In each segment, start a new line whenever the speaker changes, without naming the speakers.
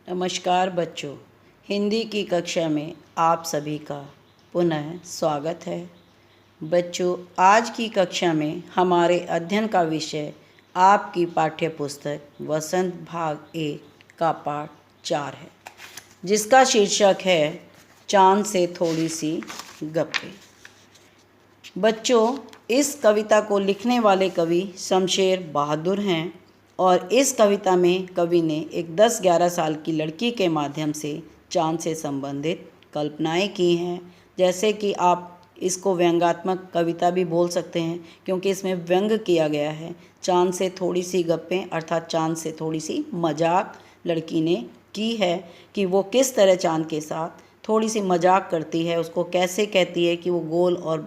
नमस्कार बच्चों, हिंदी की कक्षा में आप सभी का पुनः स्वागत है। बच्चों, आज की कक्षा में हमारे अध्ययन का विषय आपकी पाठ्य पुस्तक वसंत भाग 1 का पाठ 4 है, जिसका शीर्षक है चांद से थोड़ी सी गप्पें। बच्चों, इस कविता को लिखने वाले कवि शमशेर बहादुर हैं और इस कविता में कवि ने एक 10-11 साल की लड़की के माध्यम से चांद से संबंधित कल्पनाएं की हैं। जैसे कि आप इसको व्यंग्यात्मक कविता भी बोल सकते हैं, क्योंकि इसमें व्यंग किया गया है। चांद से थोड़ी सी गप्पें अर्थात चांद से थोड़ी सी मजाक लड़की ने की है कि वो किस तरह चांद के साथ थोड़ी सी मजाक करती है, उसको कैसे कहती है कि वो गोल और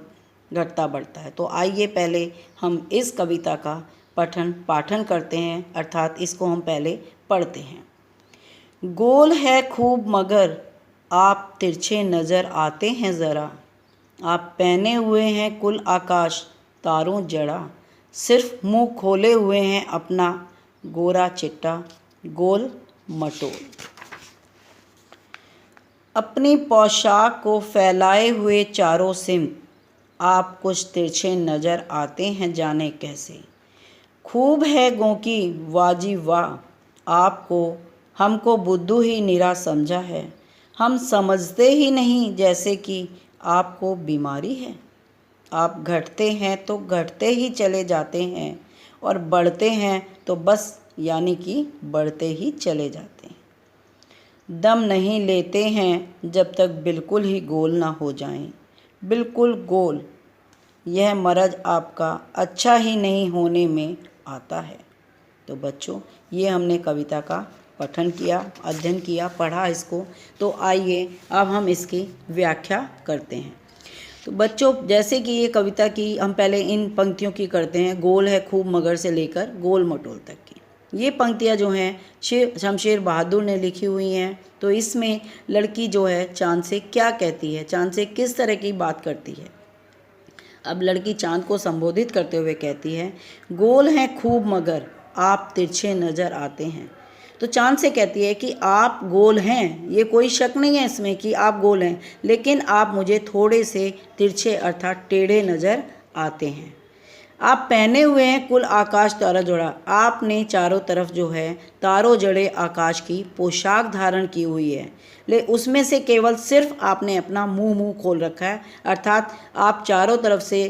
घटता बढ़ता है। तो आइए पहले हम इस कविता का पाठन करते हैं, अर्थात इसको हम पहले पढ़ते हैं। गोल है खूब मगर आप तिरछे नज़र आते हैं ज़रा, आप पहने हुए हैं कुल आकाश तारों जड़ा, सिर्फ मुंह खोले हुए हैं अपना गोरा चिट्टा गोल मटोल। अपनी पोशाक को फैलाए हुए चारों सिमत आप कुछ तिरछे नज़र आते हैं जाने कैसे। खूब है गो की वाजी वाह, आपको हमको बुद्धू ही निरा समझा है, हम समझते ही नहीं जैसे कि आपको बीमारी है। आप घटते हैं तो घटते ही चले जाते हैं और बढ़ते हैं तो बस यानी कि बढ़ते ही चले जाते हैं। दम नहीं लेते हैं जब तक बिल्कुल ही गोल ना हो जाएं, बिल्कुल गोल। यह मरज आपका अच्छा ही नहीं होने में आता है। तो बच्चों, ये हमने कविता का पठन किया, अध्ययन किया, पढ़ा इसको। तो आइए अब हम इसकी व्याख्या करते हैं। तो बच्चों, जैसे कि ये कविता की हम पहले इन पंक्तियों की करते हैं, गोल है खूब मगर से लेकर गोल मटोल तक की। ये पंक्तियाँ जो हैं शमशेर बहादुर ने लिखी हुई हैं। तो इसमें लड़की जो है चांद से क्या कहती है, चांद से किस तरह की बात करती है। अब लड़की चांद को संबोधित करते हुए कहती है, गोल हैं खूब मगर आप तिरछे नज़र आते हैं। तो चांद से कहती है कि आप गोल हैं, ये कोई शक नहीं है इसमें कि आप गोल हैं, लेकिन आप मुझे थोड़े से तिरछे अर्थात टेढ़े नज़र आते हैं। आप पहने हुए हैं कुल आकाश तारा जोड़ा, आपने चारों तरफ जो है तारों जड़े आकाश की पोशाक धारण की हुई है, ले उसमें से केवल सिर्फ आपने अपना मुंह खोल रखा है, अर्थात आप चारों तरफ से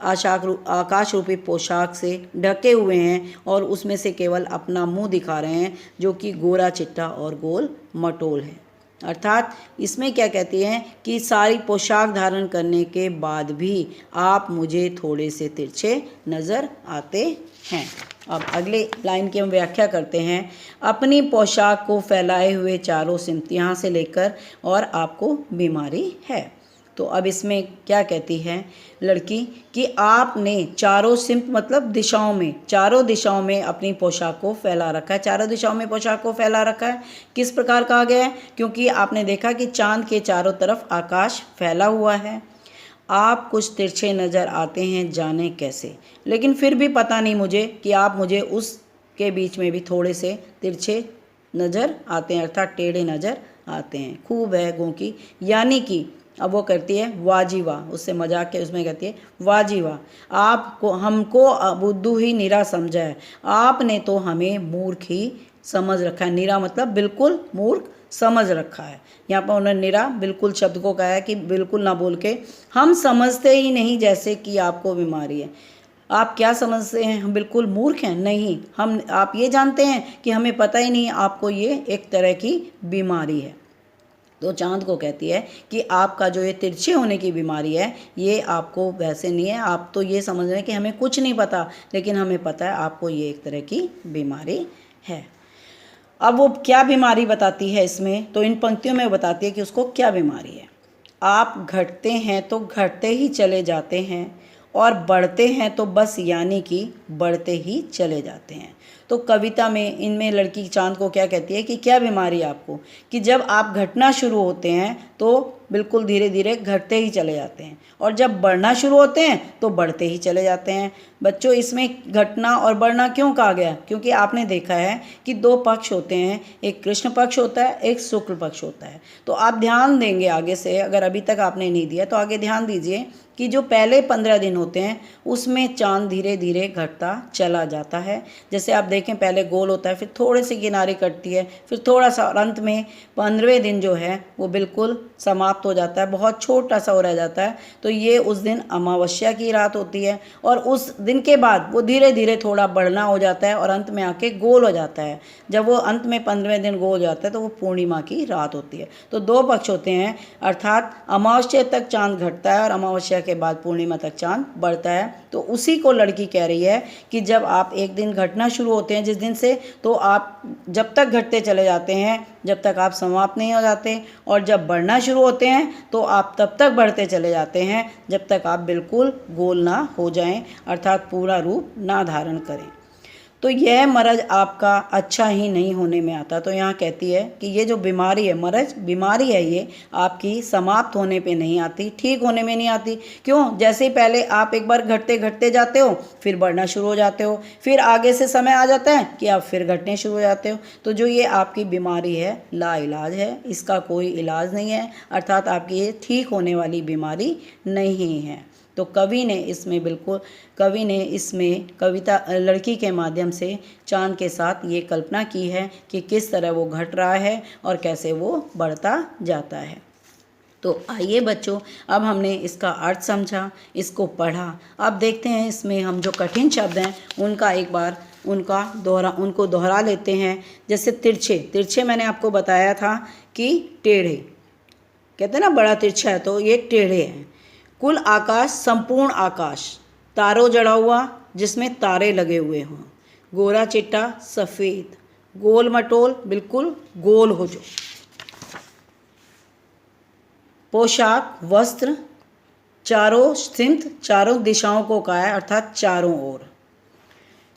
आकाश रूपी पोशाक से ढके हुए हैं और उसमें से केवल अपना मुंह दिखा रहे हैं, जो कि गोरा चिट्टा और गोल मटोल है। अर्थात इसमें क्या कहती हैं कि सारी पोशाक धारण करने के बाद भी आप मुझे थोड़े से तिरछे नज़र आते हैं। अब अगले लाइन की हम व्याख्या करते हैं। अपनी पोशाक को फैलाए हुए चारों सिमत, यहाँ से लेकर और आपको बीमारी है। तो अब इसमें क्या कहती है लड़की कि आपने चारों सिमत मतलब दिशाओं में, चारों दिशाओं में अपनी पोशाक को फैला रखा है। चारों दिशाओं में पोशाक को फैला रखा है किस प्रकार कहा गया है, क्योंकि आपने देखा कि चांद के चारों तरफ आकाश फैला हुआ है। आप कुछ तिरछे नज़र आते हैं जाने कैसे, लेकिन फिर भी पता नहीं मुझे कि आप मुझे उसके बीच में भी थोड़े से तिरछे नज़र आते हैं, अर्थात टेढ़े नज़र आते हैं। खूब है गो की, यानी कि अब वो करती है वाजी वाह, उससे मजाक के उसमें कहती है वाजी वाह, आपको हमको बुद्धू ही निरा समझा है, आपने तो हमें मूर्ख ही समझ रखा है। निरा मतलब बिल्कुल मूर्ख समझ रखा है। यहाँ पर उन्होंने निरा बिल्कुल शब्द को कहा है कि बिल्कुल ना बोल के हम समझते ही नहीं जैसे कि आपको बीमारी है। आप क्या समझते हैं, हम बिल्कुल मूर्ख हैं? नहीं, हम आप ये जानते हैं कि हमें पता ही नहीं आपको ये एक तरह की बीमारी है। तो चांद को कहती है कि आपका जो ये तिरछे होने की बीमारी है, ये आपको वैसे नहीं है, आप तो ये समझ रहे हैं कि हमें कुछ नहीं पता, लेकिन हमें पता है आपको ये एक तरह की बीमारी है। अब वो क्या बीमारी बताती है इसमें, तो इन पंक्तियों में बताती है कि उसको क्या बीमारी है। आप घटते हैं तो घटते ही चले जाते हैं और बढ़ते हैं तो बस यानी कि बढ़ते ही चले जाते हैं। तो कविता में इनमें लड़की चांद को क्या कहती है कि क्या बीमारी है आपको, कि जब आप घटना शुरू होते हैं तो बिल्कुल धीरे धीरे घटते ही चले जाते हैं, और जब बढ़ना शुरू होते हैं तो बढ़ते ही चले जाते हैं। बच्चों, इसमें घटना और बढ़ना क्यों कहा गया? क्योंकि आपने देखा है कि दो पक्ष होते हैं, एक कृष्ण पक्ष होता है, एक शुक्ल पक्ष होता है। तो आप ध्यान देंगे आगे से, अगर अभी तक आपने नहीं दिया तो आगे ध्यान दीजिए कि जो पहले 15 दिन होते हैं उसमें चांद धीरे धीरे घटता चला जाता है। जैसे आप देखें, पहले गोल होता है, फिर थोड़े से किनारे कटती है, फिर थोड़ा सा, और अंत में 15वें दिन जो है वो बिल्कुल समाप्त हो जाता है, बहुत छोटा सा हो रह जाता है। तो ये उस दिन अमावस्या की रात होती है, और उस दिन के बाद वो धीरे धीरे थोड़ा बढ़ना हो जाता है और अंत में आके गोल हो जाता है। जब वो अंत में 15वें दिन गोल हो जाता है तो वो पूर्णिमा की रात होती है। तो दो पक्ष होते हैं, अर्थात अमावस्या तक चांद घटता है और अमावस्या के बाद पूर्णिमा तक चांद बढ़ता है। तो उसी को लड़की कह रही है कि जब आप एक दिन घटना शुरू होते हैं जिस दिन से, तो आप जब तक घटते चले जाते हैं जब तक आप समाप्त नहीं हो जाते, और जब बढ़ना शुरू होते हैं तो आप तब तक बढ़ते चले जाते हैं जब तक आप बिल्कुल गोल ना हो जाएं, अर्थात पूरा रूप ना धारण करें। तो यह मरज आपका अच्छा ही नहीं होने में आता। तो यहाँ कहती है कि ये जो बीमारी है, मरज बीमारी है, ये आपकी समाप्त होने पे नहीं आती, ठीक होने में नहीं आती। क्यों? जैसे ही पहले आप एक बार घटते घटते जाते हो, फिर बढ़ना शुरू हो जाते हो, फिर आगे से समय आ जाता है कि आप फिर घटने शुरू हो जाते हो। तो जो ये आपकी बीमारी है लाइलाज है, इसका कोई इलाज नहीं है, अर्थात आपकी ये ठीक होने वाली बीमारी नहीं है। तो कवि ने इसमें कविता लड़की के माध्यम से चांद के साथ ये कल्पना की है कि किस तरह वो घट रहा है और कैसे वो बढ़ता जाता है। तो आइए बच्चों, अब हमने इसका अर्थ समझा, इसको पढ़ा। अब देखते हैं इसमें हम जो कठिन शब्द हैं उनका एक बार उनको दोहरा लेते हैं। जैसे तिरछे मैंने आपको बताया था कि टेढ़े, कहते हैं ना बड़ा तिरछा है, तो ये टेढ़े हैं। कुल आकाश, संपूर्ण आकाश, तारों जड़ा हुआ जिसमें तारे लगे हुए हों, गोरा चिट्टा सफ़ेद, गोल मटोल बिल्कुल गोल हो जो, पोशाक वस्त्र, चारों सिमत चारों दिशाओं को कहा है, अर्थात चारों ओर,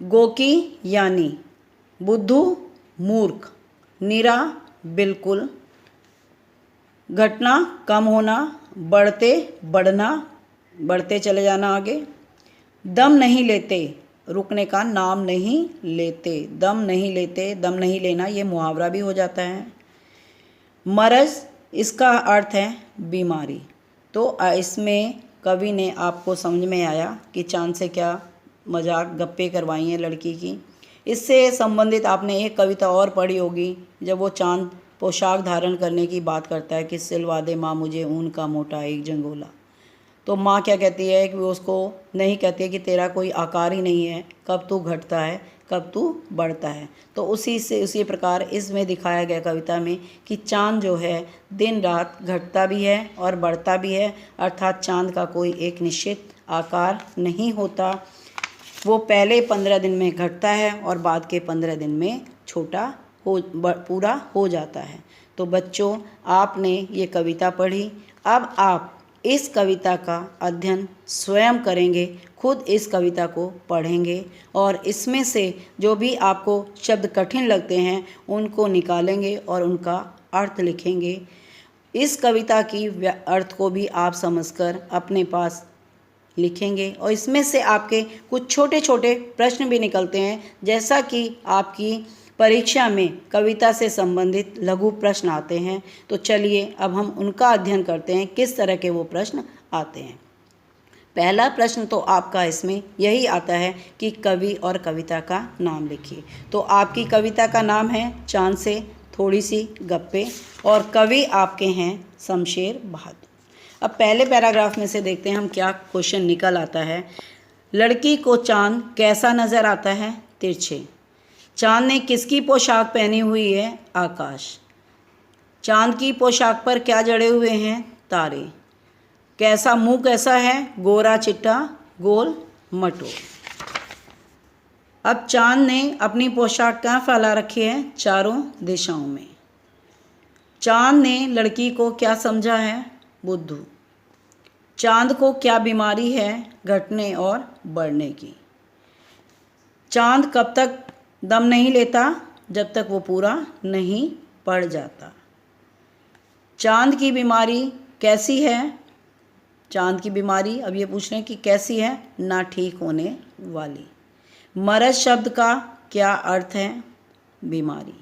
गोकी यानी बुद्धू मूर्ख, निरा बिल्कुल, घटना कम होना, बढ़ते चले जाना आगे, दम नहीं लेते, रुकने का नाम नहीं लेते, दम नहीं लेना ये मुहावरा भी हो जाता है। मरज, इसका अर्थ है बीमारी। तो इसमें कवि ने आपको समझ में आया कि चांद से क्या मजाक गप्पे करवाई हैं लड़की की। इससे संबंधित आपने एक कविता और पढ़ी होगी, जब वो चांद पोशाक धारण करने की बात करता है कि सिलवा दे माँ मुझे ऊन का मोटा एक जंगोला। तो माँ क्या कहती है कि वो उसको नहीं कहती है कि तेरा कोई आकार ही नहीं है, कब तू घटता है कब तू बढ़ता है। तो उसी प्रकार इसमें दिखाया गया कविता में कि चांद जो है दिन रात घटता भी है और बढ़ता भी है, अर्थात चांद का कोई एक निश्चित आकार नहीं होता। वो पहले 15 दिन में घटता है और बाद के 15 दिन में पूरा हो जाता है। तो बच्चों, आपने ये कविता पढ़ी, अब आप इस कविता का अध्ययन स्वयं करेंगे, खुद इस कविता को पढ़ेंगे और इसमें से जो भी आपको शब्द कठिन लगते हैं उनको निकालेंगे और उनका अर्थ लिखेंगे। इस कविता की अर्थ को भी आप समझकर अपने पास लिखेंगे और इसमें से आपके कुछ छोटे छोटे प्रश्न भी निकलते हैं, जैसा कि आपकी परीक्षा में कविता से संबंधित लघु प्रश्न आते हैं। तो चलिए अब हम उनका अध्ययन करते हैं, किस तरह के वो प्रश्न आते हैं। पहला प्रश्न तो आपका इसमें यही आता है कि कवि और कविता का नाम लिखिए। तो आपकी कविता का नाम है चांद से थोड़ी सी गप्पे और कवि आपके हैं शमशेर बहादुर। अब पहले पैराग्राफ में से देखते हैं हम क्या क्वेश्चन निकल आता है। लड़की को चांद कैसा नज़र आता है? तिरछे। चांद ने किसकी पोशाक पहनी हुई है? आकाश। चांद की पोशाक पर क्या जड़े हुए हैं? तारे। कैसा मुंह कैसा है? गोरा चिट्टा गोल मटो। अब चांद ने अपनी पोशाक कहाँ फैला रखी है? चारों दिशाओं में। चांद ने लड़की को क्या समझा है? बुद्धू। चांद को क्या बीमारी है? घटने और बढ़ने की। चांद कब तक दम नहीं लेता? जब तक वो पूरा नहीं पड़ जाता। चांद की बीमारी कैसी है? चांद की बीमारी, अब ये पूछ रहे हैं कि कैसी है? ना ठीक होने वाली। मरज शब्द का क्या अर्थ है? बीमारी।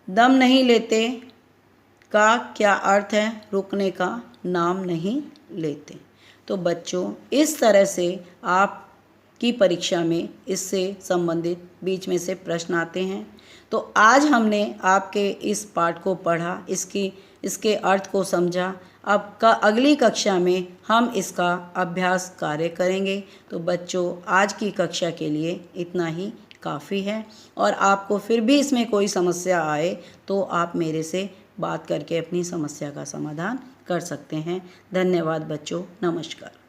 दम नहीं लेते का क्या अर्थ है? रुकने का नाम नहीं लेते। तो बच्चों, इस तरह से आपकी परीक्षा में इससे संबंधित बीच में से प्रश्न आते हैं। तो आज हमने आपके इस पाठ को पढ़ा, इसके अर्थ को समझा। अब अगली कक्षा में हम इसका अभ्यास कार्य करेंगे। तो बच्चों, आज की कक्षा के लिए इतना ही काफ़ी है। और आपको फिर भी इसमें कोई समस्या आए तो आप मेरे से बात करके अपनी समस्या का समाधान कर सकते हैं। धन्यवाद बच्चों, नमस्कार।